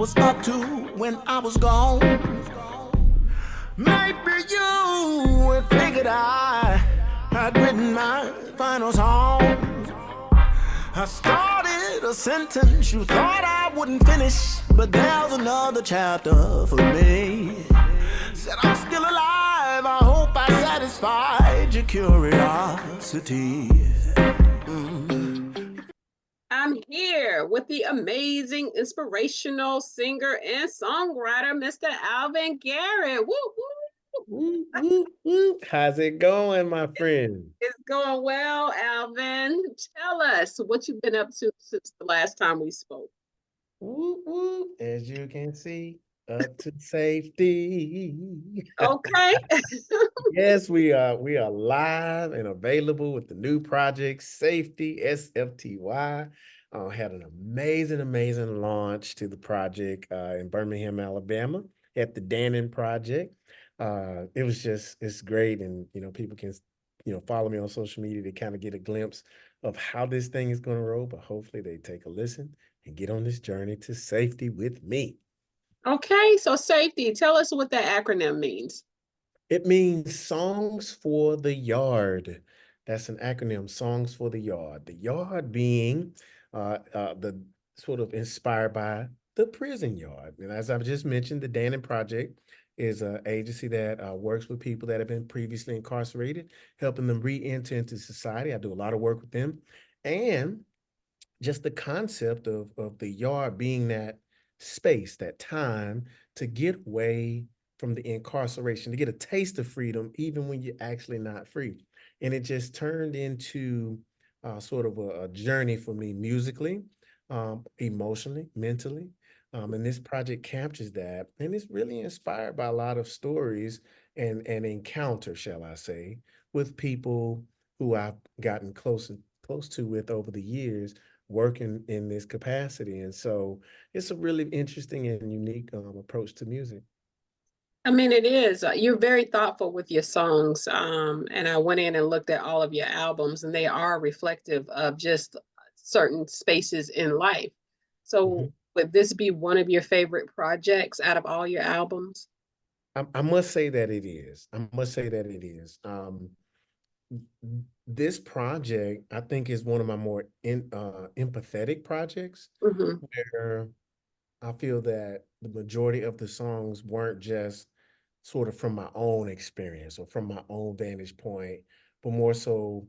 was up to when I was gone. Maybe you had figured I had written my final song. I started a sentence you thought I wouldn't finish, but there's another chapter for me. Said I'm still alive, I hope I satisfied your curiosity. I'm here with the amazing, inspirational singer and songwriter, Mr. Alvin Garrett. Woo, woo. Woo, woo, woo. How's it going, my friend? It's going well, Alvin. Tell us what you've been up to since the last time we spoke. Woo, woo. As you can see, up to safety. Okay. Yes, we are live and available with the new project, Safety, SFTY. Had an amazing launch to the project in Birmingham, Alabama at the Dannon Project. It's great. And, people can, follow me on social media to kind of get a glimpse of how this thing is going to roll, but hopefully they take a listen and get on this journey to safety with me. Okay, so safety, tell us what that acronym means. It means Songs for the Yard. That's an acronym, Songs for the Yard. The yard being the sort of inspired by the prison yard. And as I've just mentioned, the Dannon Project is an agency that works with people that have been previously incarcerated, helping them re-enter into society. I do a lot of work with them. And just the concept of the yard being that space, that time to get away from the incarceration, to get a taste of freedom, even when you're actually not free. And it just turned into sort of a journey for me musically, emotionally, mentally. And this project captures that. And it's really inspired by a lot of stories and encounter, shall I say, with people who I've gotten close to with over the years working in this capacity. And so it's a really interesting and unique approach to music. I mean, it is. You're very thoughtful with your songs. And I went in and looked at all of your albums, and they are reflective of just certain spaces in life. So, Mhm. would this be one of your favorite projects out of all your albums? I must say that it is. I must say that it is. This project, I think, is one of my more empathetic projects Hmm. where I feel that the majority of the songs weren't just sort of from my own experience or from my own vantage point, but more so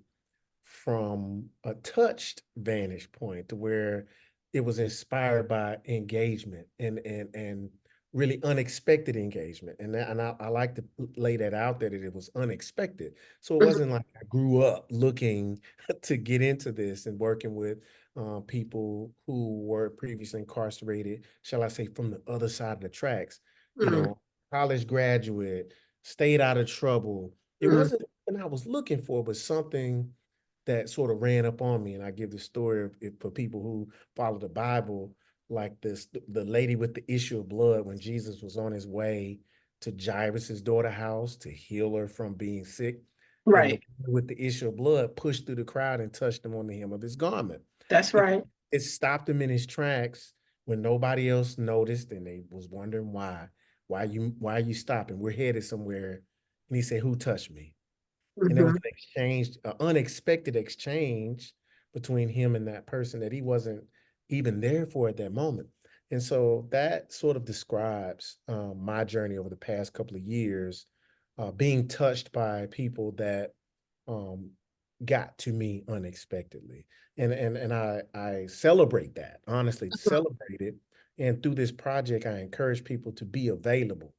from a touched vantage point to where it was inspired by engagement and really unexpected engagement. And I like to lay that out that it was unexpected. So it Hmm. wasn't like I grew up looking to get into this and working with people who were previously incarcerated, shall I say, from the other side of the tracks, you Hmm. know, college graduate, stayed out of trouble. It wasn't what I was looking for, but something that sort of ran up on me. And I give the story of it for people who follow the Bible, like the lady with the issue of blood when Jesus was on his way to Jairus's daughter house to heal her from being sick. And the Right. woman with the issue of blood pushed through the crowd and touched him on the hem of his garment. That's It, right. it stopped him in his tracks when nobody else noticed and they was wondering why. Why are you stopping? We're headed somewhere. And he said, "Who touched me?" And there was Hmm. an exchange, an unexpected exchange between him and that person that he wasn't even there for at that moment. And so that sort of describes my journey over the past couple of years, being touched by people that um, got to me unexpectedly. And I celebrate that, honestly, celebrate it. And through this project, I encourage people to be available,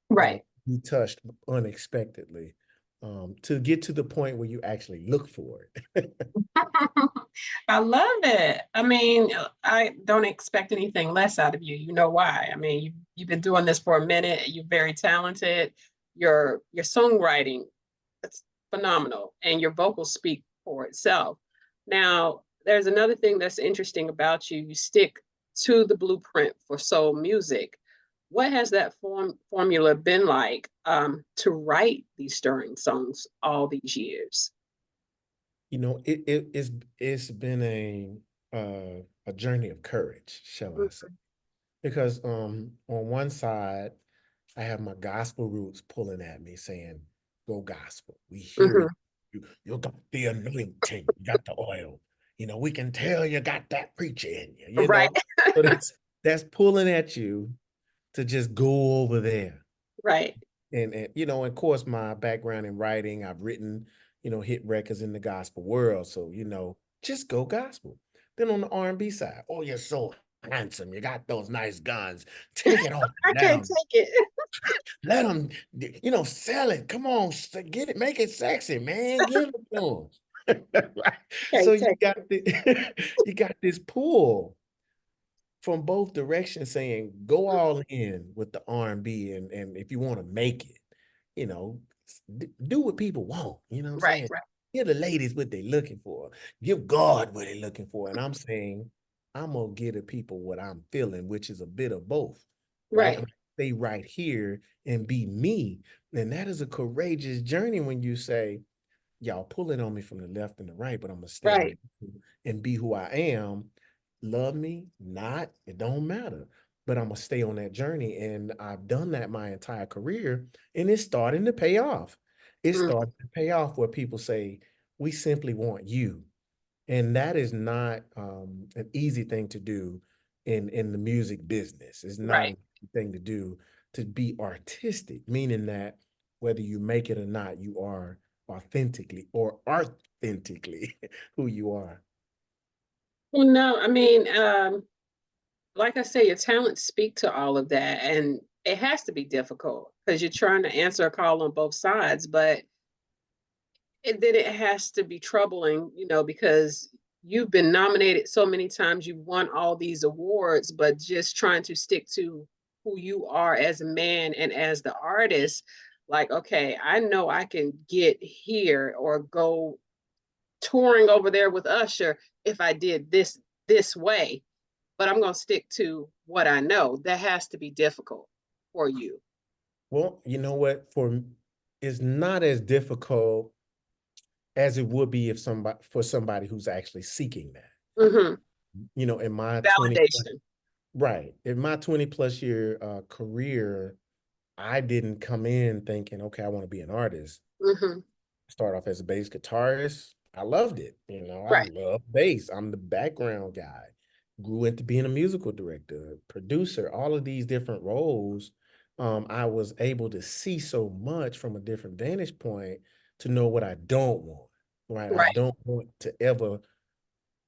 Right. be touched unexpectedly, to get to the point where you actually look for it. I love it. I mean, I don't expect anything less out of you. You know why? I mean, you've been doing this for a minute. You're very talented. Your songwriting, it's phenomenal, and your vocals speak for itself. Now, there's another thing that's interesting about you. You stick to the blueprint for soul music. What has that formula been like to write these stirring songs all these years? It's been a journey of courage, shall I say? because on one side I have my gospel roots pulling at me saying, go gospel. We hear Hmm. you. You got the anointing, you got the oil. You know, we can tell you got that preacher in you, you Right, know. So that's pulling at you to just go over there. right, And you know, of course, my background in writing, I've written, you know, hit records in the gospel world. So, you know, just go gospel. Then on the R&B side, oh, you're so handsome. You got those nice guns. Take it off. I can't take it. Let them, you know, sell it. Come on, get it, make it sexy, man. Give it to them. Right? So Can't you take got the, you got this pull from both directions saying go all in with the R&B and if you want to make it, you know, do what people want, you know what I'm right, saying? right, Give the ladies what they're looking for. Give God what they're looking for. And I'm saying I'm gonna give the people what I'm feeling, which is a bit of both, right? right. I'm gonna stay right here and be me. And that is a courageous journey when you say, y'all pulling on me from the left and the right, but I'm gonna stay in Right. the middle and be who I am. Love me, not, it don't matter. But I'm gonna stay on that journey. And I've done that my entire career, and it's starting to pay off. It's Mm, starting to pay off where people say, we simply want you. And that is not an easy thing to do in the music business. It's not right. an easy thing to do to be artistic, meaning that whether you make it or not, you are authentically who you are. Well, no, I mean, like I say, your talents speak to all of that, and it has to be difficult because you're trying to answer a call on both sides, but then it has to be troubling, because you've been nominated so many times, you've won all these awards, but just trying to stick to who you are as a man and as the artist. Like, okay, I know I can get here or go touring over there with Usher if I did this way, but I'm going to stick to what I know. That has to be difficult for you. Well, you know what? It's not as difficult as it would be if somebody who's actually seeking that. Hmm. You know, in my 20 Validation. right, in my 20 plus year career, I didn't come in thinking, okay, I want to be an artist. Hmm. Start off as a bass guitarist. I loved it. You know, I Right. love bass. I'm the background guy. Grew into being a musical director, producer, all of these different roles. I was able to see so much from a different vantage point to know what I don't want. Right. I Right. don't want to ever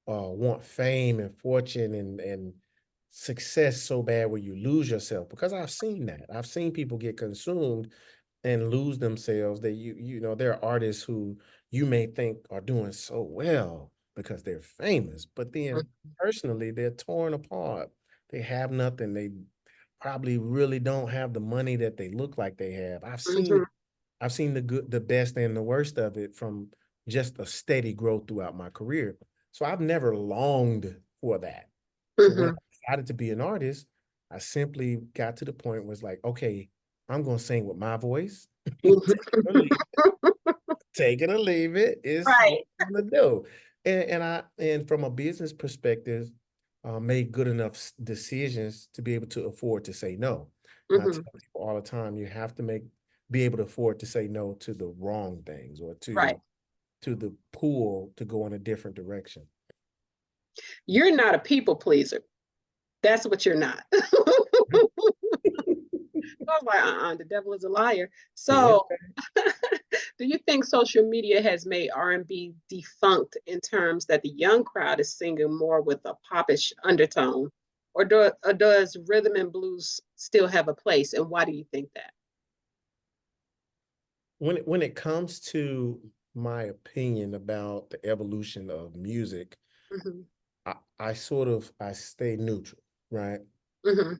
want fame and fortune and success so bad where you lose yourself, because I've seen that. I've seen people get consumed and lose themselves. That you know, there are artists who you may think are doing so well because they're famous, but then personally they're torn apart. They have nothing. They probably really don't have the money that they look like they have. Hmm. I've seen the good, the best, and the worst of it from just a steady growth throughout my career. So I've never longed for that. So when I Hmm. decided to be an artist, I simply got to the point where it's like, okay, I'm gonna sing with my voice. Hmm. Take it or leave it. It's what Right. I'm gonna do. And from a business perspective, made good enough decisions to be able to afford to say no. And I Hmm. tell people all the time, you have to be able to afford to say no to the wrong things or Right. to the pool to go in a different direction. You're not a people pleaser. That's what you're not. I was like, the devil is a liar. Yeah. So, do you think social media has made R&B defunct in terms that the young crowd is singing more with a popish undertone, or does rhythm and blues still have a place? And why do you think that? When it comes to my opinion about the evolution of music, Hmm. I stay neutral, right? Hmm.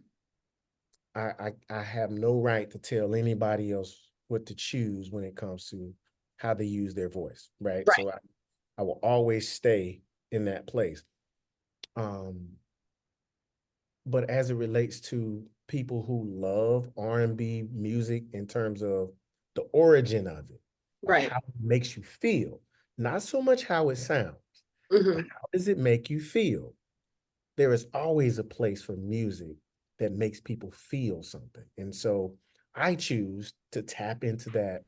I have no right to tell anybody else what to choose when it comes to how they use their voice, right? Right. So I will always stay in that place. Um, but as it relates to people who love R&B music in terms of the origin of Right. how it makes you feel, not so much how it sounds, but Hmm. how does it make you feel? There is always a place for music that makes people feel something. And so I choose to tap into that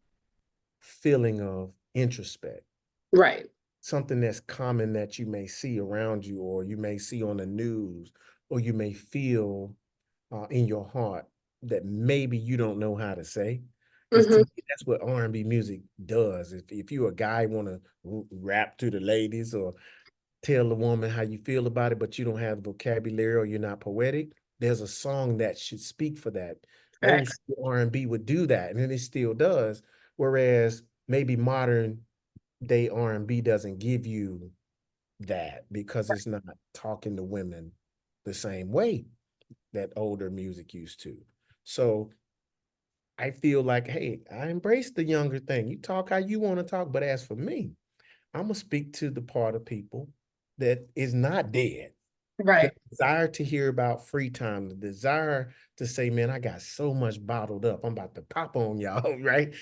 feeling of introspect, Right. something that's common that you may see around you, or you may see on the news, or you may feel in your heart that maybe you don't know how to say. Because to Hmm. me, that's what R&B music does. If you a guy want to rap to the ladies or tell the woman how you feel about it, but you don't have the vocabulary or you're not poetic, there's a song that should speak for that. Old Facts. school R&B would do that, and it still does. Whereas maybe modern day R&B doesn't give you that because it's not talking to women the same way that older music used to. So I feel like, hey, I embrace the younger thing. You talk how you want to talk, but as for me, I'm gonna speak to the part of people that is not dead. The Right. desire to hear about free time, the desire to say, man, I got so much bottled up. I'm about to pop on y'all, right?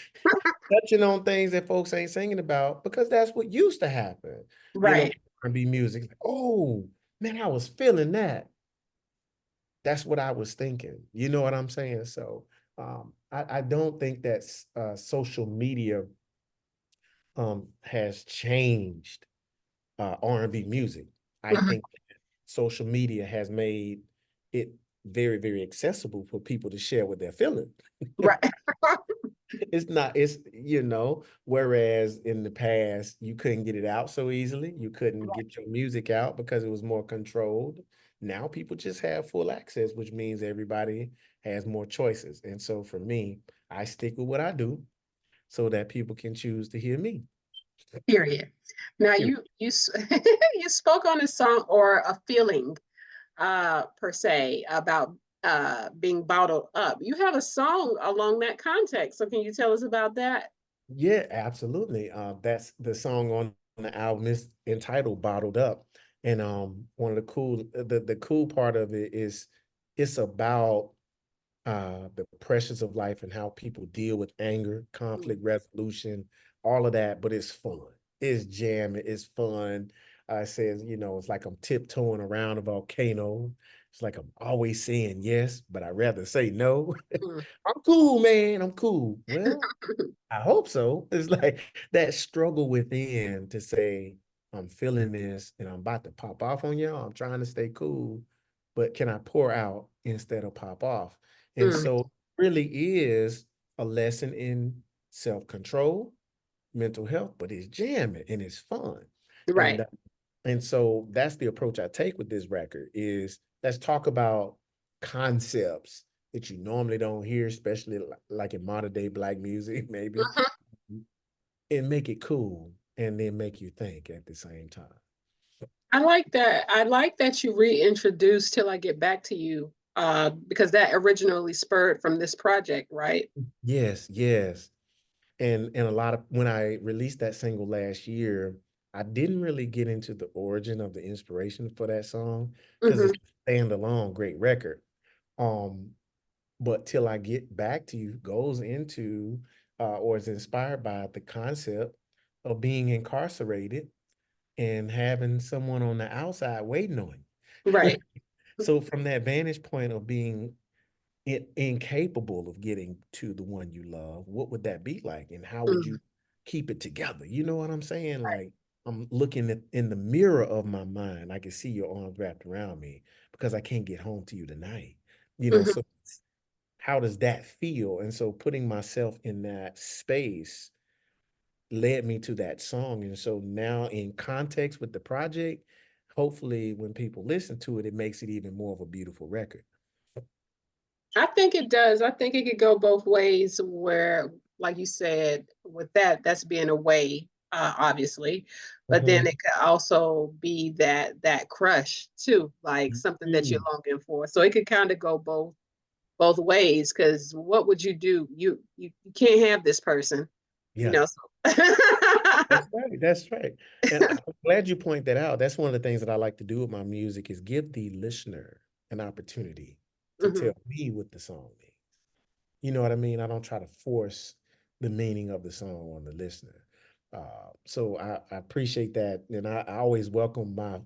Touching on things that folks ain't singing about because that's what used to happen. You know, Right. R&B music. Like, oh man, I was feeling that. That's what I was thinking. You know what I'm saying? So I don't think that social media has changed R&B music. I Hmm. think social media has made it very, very accessible for people to share what they're feeling. Right. It's not, it's, whereas in the past, you couldn't get it out so easily. You couldn't get your music out because it was more controlled. Now people just have full access, which means everybody has more choices. And so for me, I stick with what I do so that people can choose to hear me. Period. Now Period. you spoke on a song or a feeling per se about being bottled up. You have a song along that context. So can you tell us about that? Yeah, absolutely. That's the song on the album is entitled "Bottled Up," and one of the cool part of it is it's about the pressures of life and how people deal with anger, Mm, conflict resolution, all of that. But it's fun. It's jamming. It's fun. It says, it's like I'm tiptoeing around a volcano. It's like I'm always saying yes, but I'd rather say no. mm, I'm cool, man. I'm cool. Well, I hope so. It's like that struggle within to say, I'm feeling this and I'm about to pop off on y'all. I'm trying to stay cool, but can I pour out instead of pop off? And mm. so really is a lesson in self-control, mental health, but it's jamming and it's fun. And Right. uh, and so that's the approach I take with this record is let's talk about concepts that you normally don't hear, especially like in modern day Black music, maybe, Mhm. and make it cool and then make you think at the same time. I like that. I like that you reintroduced Till I Get Back to You, because that originally spurred from this project, right? Yes, yes. And a lot of when I released that single last year, I didn't really get into the origin of the inspiration for that song because Hmm. it's a standalone great record. Um, but Till I Get Back to You goes into or is inspired by the concept of being incarcerated and having someone on the outside waiting on you. Right. So from that vantage point of being incapable of getting to the one you love, what would that be like? And how would Mm, you keep it together? You know what I'm saying? Like I'm looking at in the mirror of my mind, I can see your arms wrapped around me because I can't get home to you tonight. mhm. So how does that feel? And so putting myself in that space led me to that song. And so now in context with the project, hopefully when people listen to it, it makes it even more of a beautiful record. I think it does. I think it could go both ways where, like you said, with that's being away, obviously, but then Mhm. it could also be that crush too, like something that you're Mm. longing for. So it could kind of go both ways, because what would you do? You can't have this person, you Yeah. know. So That's right. That's right. And I'm glad you point that out. That's one of the things that I like to do with my music is give the listener an opportunity to Mhm. tell me what the song means. You know what I mean? I don't try to force the meaning of the song on the listener. So I appreciate that. And I always welcome my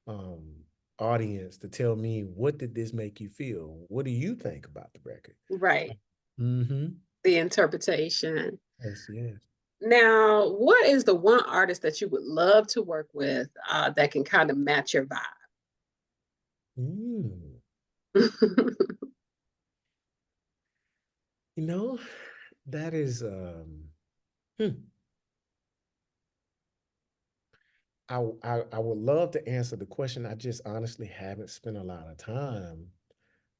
um, audience to tell me, what did this make you feel? What do you think about the record? Right. Mm-hmm. The interpretation. Yes, yes. Now, what is the one artist that you would love to work with that can kind of match your Mm. vibe? You know, that is hmm. I would love to answer the question. I just honestly haven't spent a lot of time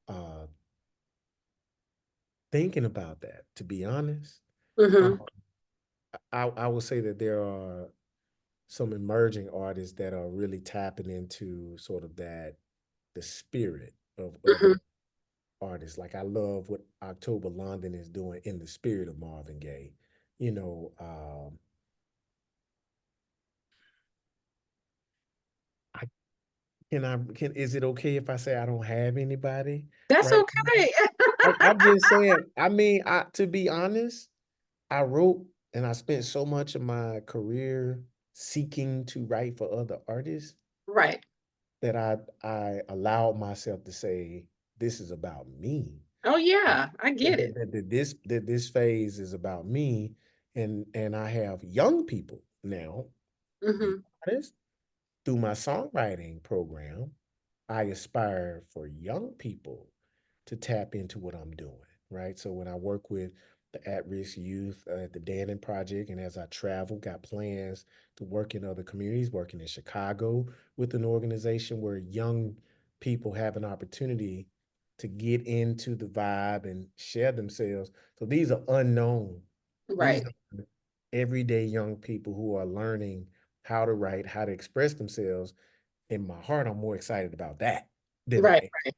uh thinking about that, to be honest. Hmm. Um, I will say that there are some emerging artists that are really tapping into sort of that the spirit of other Hmm. artists. Like I love what October London is doing in the spirit of Marvin Gaye. You know, I can is it okay if I say I don't have anybody That's right okay. now? I'm just saying, I mean, to be honest, I wrote and I spent so much of my career seeking to write for other artists Right. that I allowed myself to say, this is about me. Oh, yeah, I get it. That this phase is about me, and I have young people now, be Hmm. honest, through my songwriting program, I aspire for young people to tap into what I'm doing, right? So when I work with the at-risk youth at the Dannon Project, and as I travel, got plans to work in other communities, working in Chicago with an organization where young people have an opportunity to get into the vibe and share themselves. So these are unknown. These Right. are everyday young people who are learning how to write, how to express themselves. In my heart, I'm more excited about that than I Right. am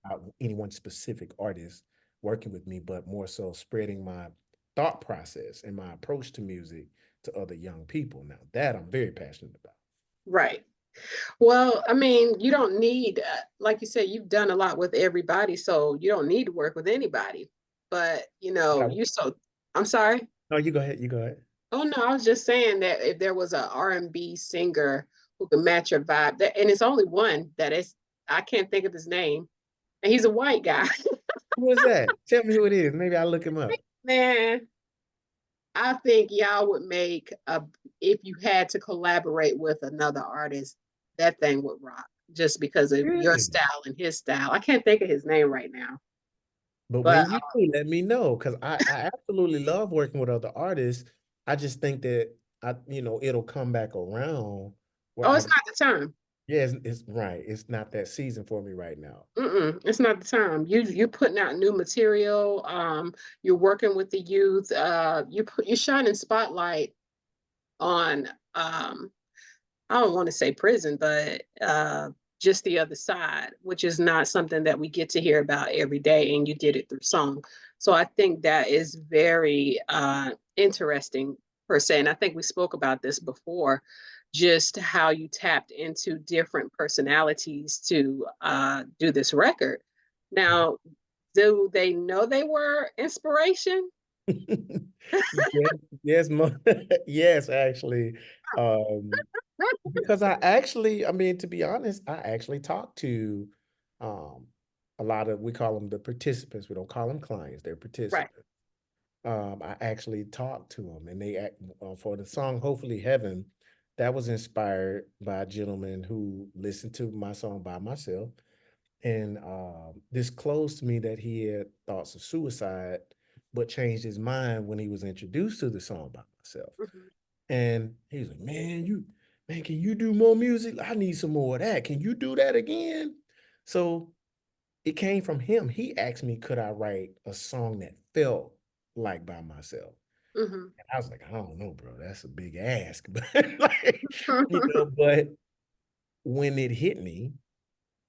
about any one specific artist working with me, but more so spreading my thought process and my approach to music to other young people. Now, that I'm very passionate about. Right. Well, I mean, you don't need, like you said, you've done a lot with everybody, so you don't need to work with anybody. But, you so, I'm sorry. No, you go ahead. You go ahead. Oh no, I was just saying that if there was a R&B singer who could match your vibe, and it's only one that is, I can't think of his name, and he's a white guy. Who is that? Tell me who it is. Maybe I'll look him up. Man, I think y'all would make a, if you had to collaborate with another artist, that thing would rock just because of your Really? style and his style. I can't think of his name right now, But but when you do, let me know because I absolutely love working with other artists. I just think that it'll come back around where oh, it's not the time. yeah, it's right. It's not that season for me right now. It's not the time. You're putting out new material. You're working with the youth. You're shining spotlight on I don't want to say prison, but just the other side, which is not something that we get to hear about every day, and you did it through song. So I think that is very interesting per se. And I think we spoke about this before, just how you tapped into different personalities to do this record. Now, do they know they were inspiration? Yes, yes, yes, actually. Um, because I mean, to be honest, I actually talked to um a lot of we call them the participants. We don't call them clients, they're Right. participants. I actually talked to them, and for the song "Hopefully Heaven," that was inspired by a gentleman who listened to my song by myself and disclosed to me that he had thoughts of suicide, but changed his mind when he was introduced to the song by myself. Mhm. And he was like, man, can you do more music? I need some more of that. Can you do that again?" So it came from him. He asked me, could I write a song that felt like by myself? Mhm. And I was like, I don't know, bro. That's a big ask. But but when it hit me,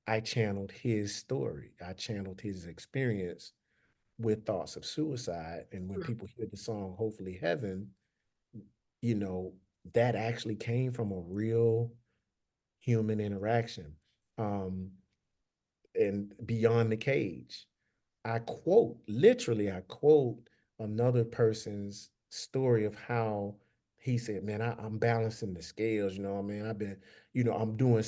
I channeled his story. I channeled his experience with thoughts of suicide. And when people hear the song Hopefully Heaven, you know, that actually came from a real human interaction. Um, and Beyond the Cage, literally, I quote another person's story of how he said, man, I'm balancing the scales, you know what I mean? I've been, I'm doing,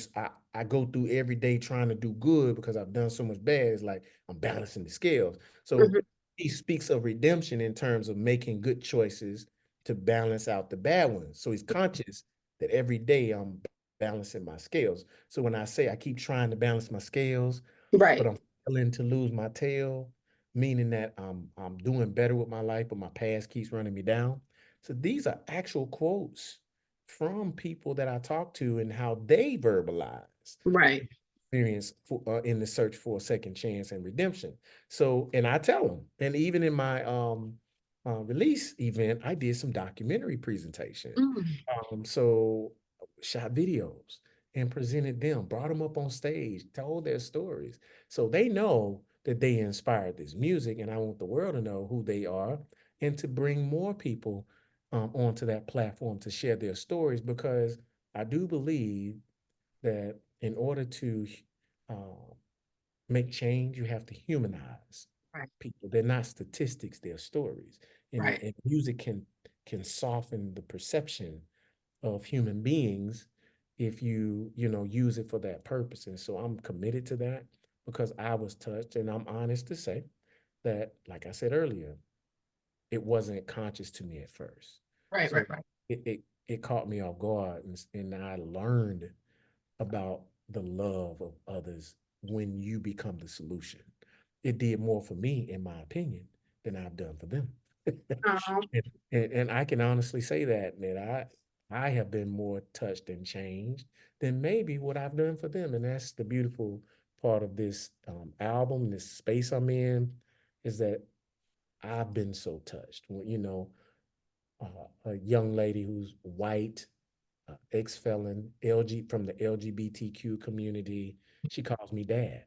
I go through every day trying to do good because I've done so much bad. It's like I'm balancing the scales. So Mhm. he speaks of redemption in terms of making good choices to balance out the bad ones. So he's conscious that every day I'm balancing my scales. So when I say I keep trying to balance my scales, but Right, I'm failing to lose my tail, meaning that I'm doing better with my life, but my past keeps running me down. So these are actual quotes from people that I talk to and how they verbalize right, experience in the search for a second chance and redemption. So, and I tell them, and even in my release event, I did some documentary presentation. mm, So shot videos and presented them, brought them up on stage, told their stories. So they know that they inspired this music, and I want the world to know who they are and to bring more people onto that platform to share their stories because I do believe that in order to uh, make change, you have to humanize right, people. They're not statistics; they're stories, right, and music can soften the perception of human beings if you use it for that purpose. And so I'm committed to that because I was touched, and I'm honest to say that, like I said earlier, it wasn't conscious to me at first. right, So right, right. it caught me off guard, and I learned about the love of others when you become the solution. It did more for me, in my opinion, than I've done for them. Uh-huh. And I can honestly say that I have been more touched and changed than maybe what I've done for them. And that's the beautiful part of this album, this space I'm in, is that I've been so touched. A young lady who's white, ex-felon, from the LGBTQ community. She calls me dad.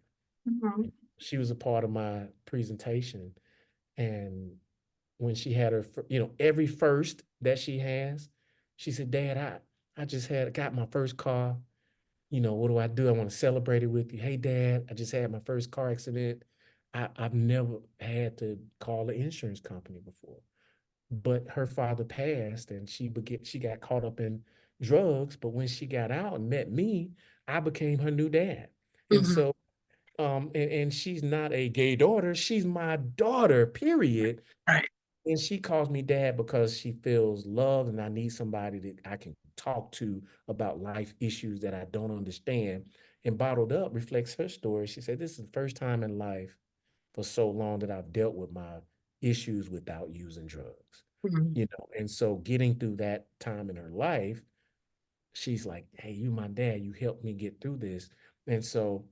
Mhm. She was a part of my presentation. And when she had every first that she has, she said, Dad, I just got my first car. What do I do? I want to celebrate it with you. Hey, Dad, I just had my first car accident. I've never had to call an insurance company before. But her father passed and she got caught up in drugs. But when she got out and met me, I became her new dad. And Mhm. so and she's not a gay daughter, she's my daughter, period. Right. And she calls me dad because she feels loved and I need somebody that I can talk to about life issues that I don't understand. And Bottled Up reflects her story. She said, this is the first time in life for so long that I've dealt with my issues without using drugs. Mhm. And so getting through that time in her life, she's like, hey, you my dad, you helped me get through this. And so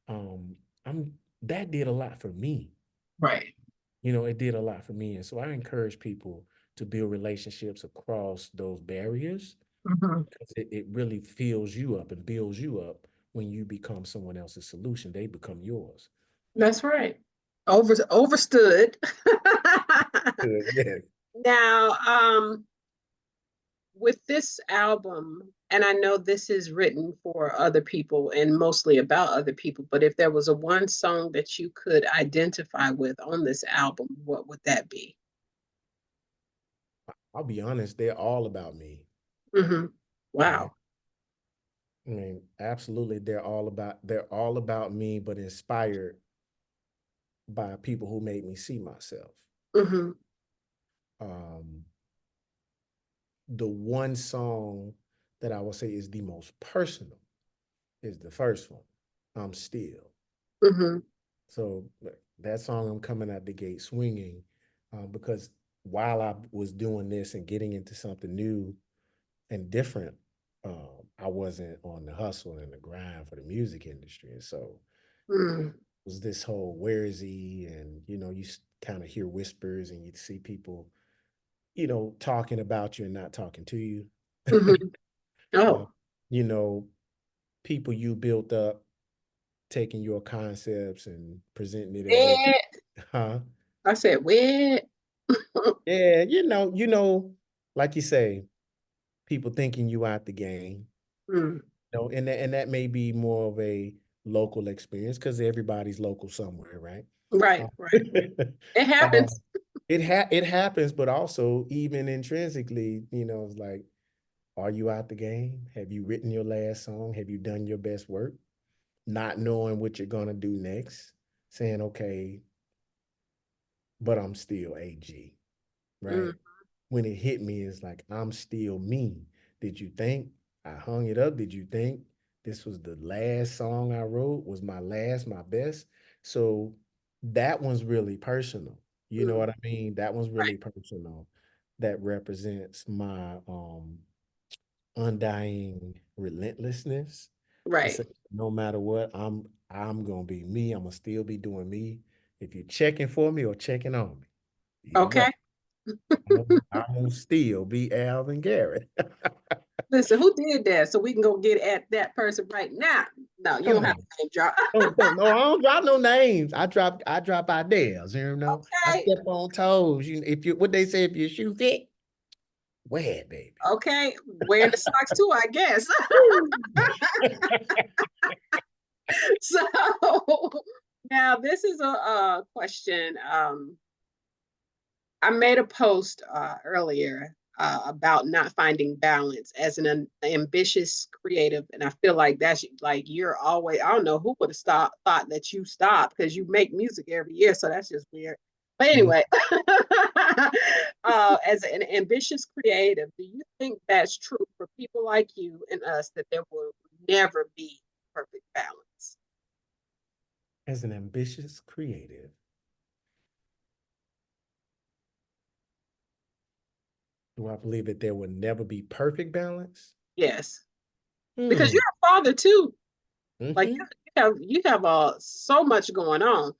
um I'm that did a lot for me. Right. It did a lot for me. And so I encourage people to build relationships across those barriers Mhm. because it really fills you up and builds you up when you become someone else's solution. They become yours. That's right. Overstood. Good, yeah. Now, with this album, and I know this is written for other people and mostly about other people, but if there was a one song that you could identify with on this album, what would that be? I'll be honest, they're all about me. Hmm. Yeah. Wow. I mean, absolutely, they're all about me, but inspired by people who made me see myself. Hmm. Um, the one song that I would say is the most personal is the first one, I'm Still. Hmm. So that song, I'm coming out the gate swinging, because while I was doing this and getting into something new and different, I wasn't on the hustle and the grind for the music industry. And so Hmm. it was this whole, where is he? And, you kind of hear whispers and you see people, talking about you and not talking to you. Hmm. uh, Oh, you know, people you built up taking your concepts and presenting it as if, wet. huh? I said wet. Yeah, like you say, people thinking you out the game. Mm. And that may be more of a local experience because everybody's local somewhere, right? Right, Uh, right. It uh, happens. it happens, but also even intrinsically, you know, it's like, are you out the game? Have you written your last song? Have you done your best work? Not knowing what you're gonna do next, saying, okay, but I'm still AG, Mm, right? When it hit me, it's like, I'm still me. Did you think I hung it up? Did you think this was the last song I wrote? Was my last, my best? So that one's really personal. You know mm, what I mean? That one's right, really personal. That represents my undying relentlessness to right. say no matter what, I'm gonna be me. I'm gonna still be doing me. If you're checking for me or checking on me, either way, Okay. I'm gonna still be Alvin Garrett. Listen, who did that? So we can go get at that person right now. No, you Come don't have on. to name drop. Don't, no, I don't drop no names. I drop ideas, you know. I Okay. step on toes. You if you what they say, if your shoe fit, wear it, baby. Okay. Wearing the socks too, I guess. So now this is a question. I made a post earlier about not finding balance as an ambitious creative, and I feel like that's like you're always. I don't know who would have thought that you stopped because you make music every year, so that's just weird. But Mhm. anyway, as an ambitious creative, do you think that's true for people like you and us that there will never be perfect balance? As an ambitious creative, do I believe that there will never be perfect balance? Yes, because you're Hmm. a father too. Like Mm-hmm. you have so much going on,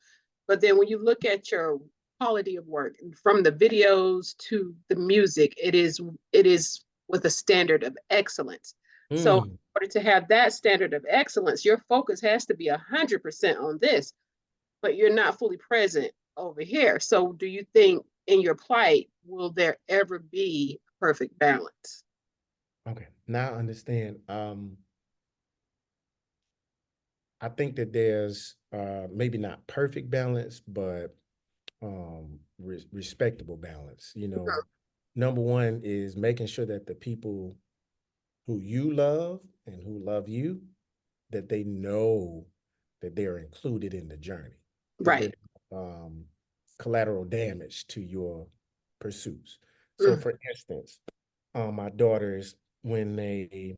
but then when you look at your quality of work, from the videos to the music, it is with a standard of excellence. So in Mm. order to have that standard of excellence, your focus has to be 100% on this, but you're not fully present over here. So do you think in your plight, will there ever be perfect balance? Okay. Now I understand. I think that there's maybe not perfect balance, but respectable balance. You know, number one is making sure that the people who you love and who love you, that they know that they're included in the journey, that they're Right. um, collateral damage to your pursuits. So, Mm, for instance, my daughters, when they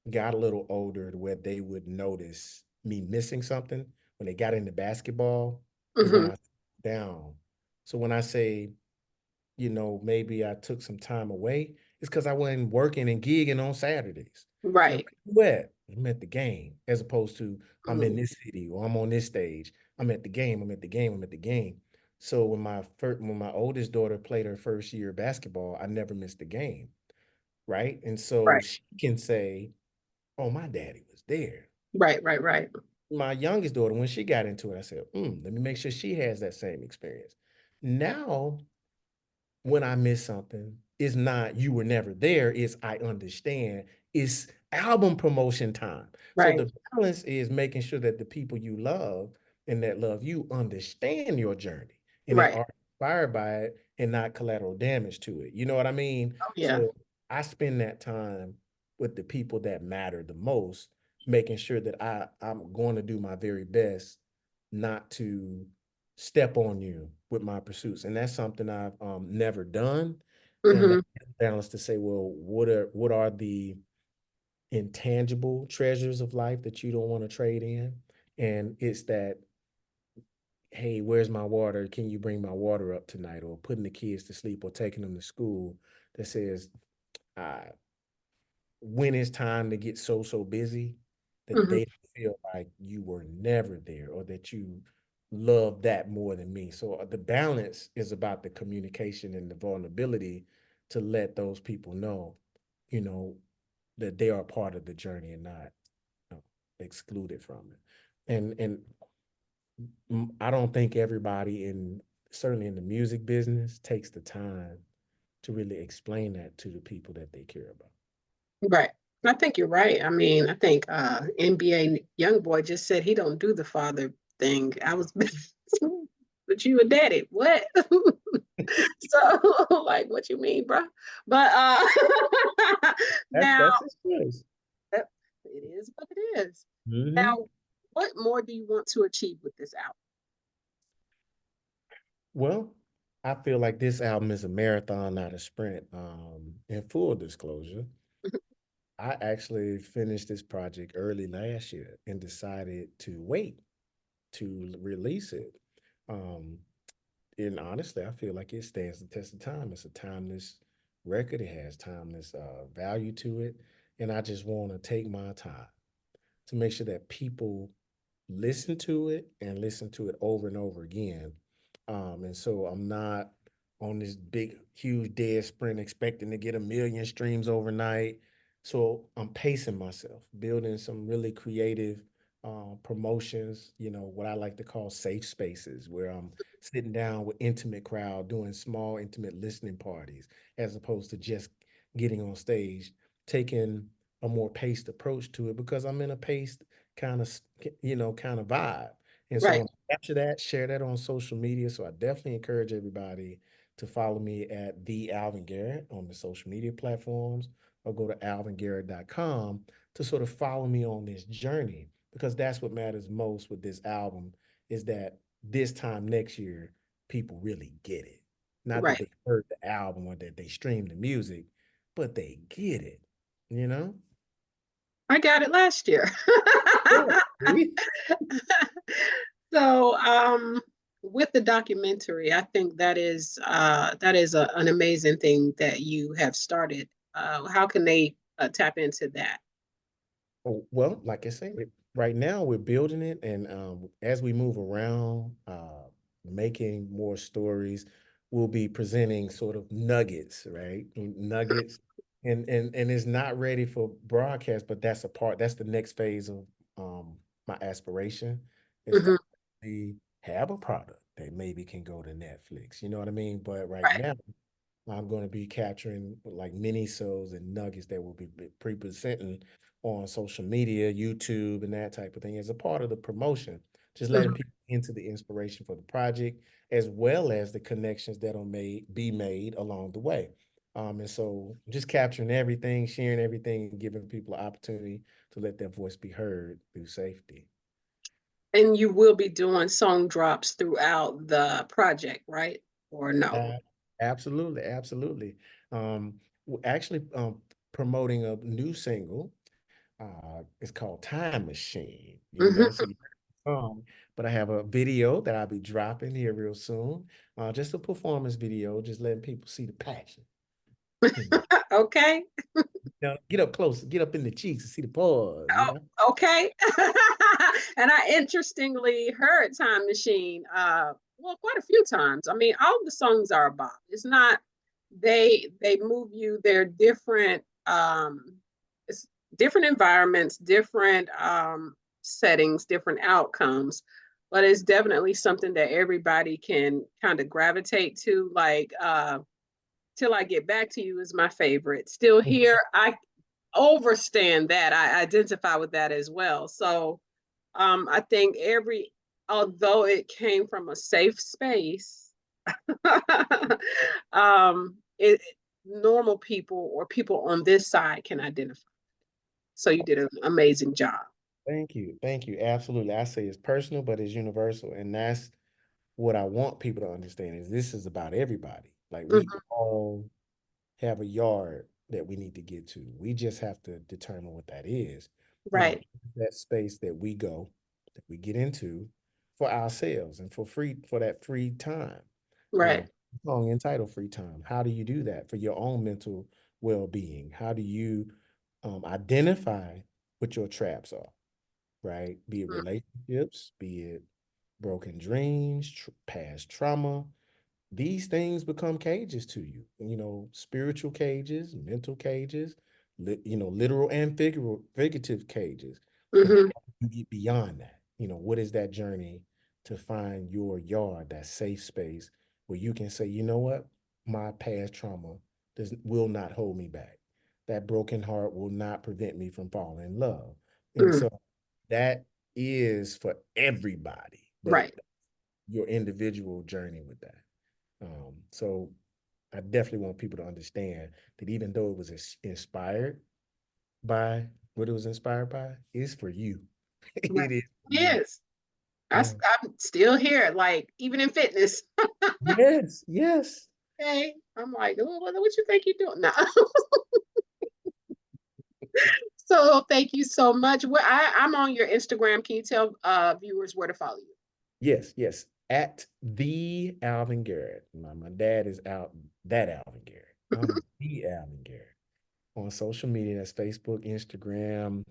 got a little older, to where they would notice me missing something when they got into basketball, is when mhm. I down. So when I say, you know, maybe I took some time away, it's because I wasn't working and gigging on Saturdays. So Right. where you at? I'm at the game, as opposed to I'm in Mhm. this city or I'm on this stage. I'm at the game. I'm at the game. I'm at the game. So when my oldest daughter played her first year of basketball, I never missed a game, right? And so Right. she can say, "Oh, my daddy was there." Right. Right. Right. My youngest daughter, when she got into it, I said, let me make sure she has that same experience. Now when I miss something, it's not you were never there, it's I understand. It's album promotion time. So Right. the balance is making sure that the people you love and that love you understand your journey and they Right. are inspired by it and not collateral damage to it. You know what I mean? Oh, yeah. So I spend that time with the people that matter the most, making sure that I'm going to do my very best not to step on you with my pursuits. And that's something I've never done. And Hmm. that balance to say, well, what are the intangible treasures of life that you don't want to trade in? And it's that, hey, where's my water? Can you bring my water up tonight? Or putting the kids to sleep or taking them to school that says, uh, when it's time to get so busy that Hmm. they feel like you were never there or that you love that more than me. So the balance is about the communication and the vulnerability to let those people know, you know, that they are part of the journey and not, you know, excluded from it. And I don't think everybody certainly in the music business takes the time to really explain that to the people that they care about. Right. I think you're right. I mean, I think NBA young boy just said he don't do the father thing. I was but you a daddy. What? So like, what you mean, bro? But now That's his choice. it is what it is. Hmm. Now, what more do you want to achieve with this album? Well, I feel like this album is a marathon, not a sprint. In full disclosure, I actually finished this project early last year and decided to wait to release it. Um, and honestly, I feel like it stands the test of time. It's a timeless record. It has timeless value to it, and I just want to take my time to make sure that people listen to it and listen to it over and over again. And so I'm not on this big, huge dead sprint expecting to get 1 million streams overnight. So I'm pacing myself, building some really creative promotions, what I like to call safe spaces where I'm sitting down with intimate crowd, doing small, intimate listening parties, as opposed to just getting on stage, taking a more paced approach to it because I'm in a paced kind of kind of vibe. And so Right. when I capture that, share that on social media. So I definitely encourage everybody to follow me at the Alvin Garrett on the social media platforms or go to alvingarrett.com to sort of follow me on this journey because that's what matters most with this album is that this time next year people really get it. Not that Right. they heard the album or that they streamed the music, but they get it, you know? I got it last year. Yeah. See? So, with the documentary, I think that is an amazing thing that you have started. How can they tap into that? Oh, well, like I said, right now we're building it, and as we move around, making more stories, we'll be presenting sort of nuggets, right? Nuggets, and it's not ready for broadcast, but that's a part. That's the next phase of my aspiration is to Mhm. actually have a product that maybe can go to Netflix. You know what I mean? But right Right. now, I'm going to be capturing like mini shows and nuggets that will be pre-presenting on social media, YouTube, and that type of thing as a part of the promotion. Just letting Mhm. people into the inspiration for the project, as well as the connections that'll be made along the way. And so just capturing everything, sharing everything, and giving people an opportunity to let their voice be heard through safety. And you will be doing song drops throughout the project, right? Or no? Uh, Absolutely, absolutely. We're actually promoting a new single. It's called Time Machine, Mhm. so you heard the song, but I have a video that I'll be dropping here real soon. Just a performance video, just letting people see the passion. You know, Okay. get up close, get up in the cheeks and see the pause, you Oh, know? okay. And I interestingly heard Time Machine well quite a few times. I mean, all the songs are about. It's not they move you, they're different it's different environments, different settings, different outcomes. But it's definitely something that everybody can kind of gravitate to. Like Till I Get Back to You is my favorite. Still Here, I overstand that. I identify with that as well. So I think although it came from a safe space, it normal people or people on this side can identify. So you did an amazing job. Thank you, thank you. Absolutely, I say it's personal, but it's universal, and that's what I want people to understand is this is about everybody. Like we Mhm. all have a yard that we need to get to. We just have to determine what that is. Right, That space that we go, that we get into for ourselves and for that free time. You right. know, song entitled Free Time. How do you do that for your own mental well-being? How do you identify what your traps are, right? Be it Mm. relationships, be it broken dreams, past trauma, these things become cages to you, spiritual cages, mental cages, literal and figurative cages. But how Mhm. do you get beyond that? What is that journey to find your yard, that safe space where you can say, you know what, my past trauma will not hold me back. That broken heart will not prevent me from falling in love. And Mm. so that is for everybody, but Right. your individual journey with that. So I definitely want people to understand that even though it was inspired by what it was inspired by, it's for you. Right. It is for you. Yes. I'm still here, like even in fitness. Yes, yes. Okay. I'm like, oh, what you think you're doing? No. So thank you so much. I'm on your Instagram. Can you tell viewers where to follow you? Yes, yes. At the Alvin Garrett. My dad is out that Alvin Garrett. I'm the Alvin Garrett. On social media, that's Facebook, Instagram,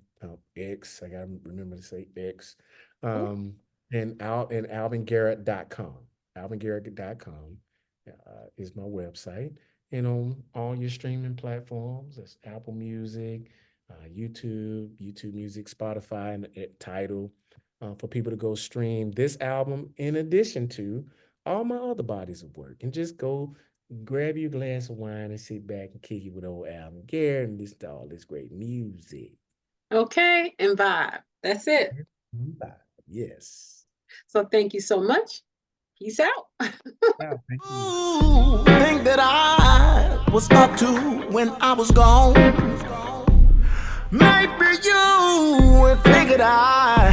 X. I gotta remember to say X. Oh, And alvingarrett.com. Alvingarrett.com is my website. And on all your streaming platforms, that's Apple Music, YouTube Music, Spotify, and Tidal, for people to go stream this album in addition to all my other bodies of work. And just go grab you a glass of wine and sit back and kick it with old Alvin Garrett and listen to all this great music. okay. And vibe. That's it. Yes. So thank you so much. Peace out. Wow, thank you. Ooh, think that I was up to when I was gone. Maybe you would figured I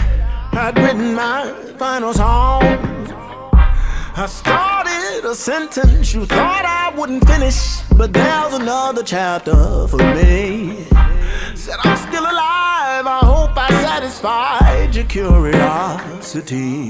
had written my final song. I started a sentence you thought I wouldn't finish, but there's another chapter for me. Said I'm still alive, I hope I satisfied your curiosity.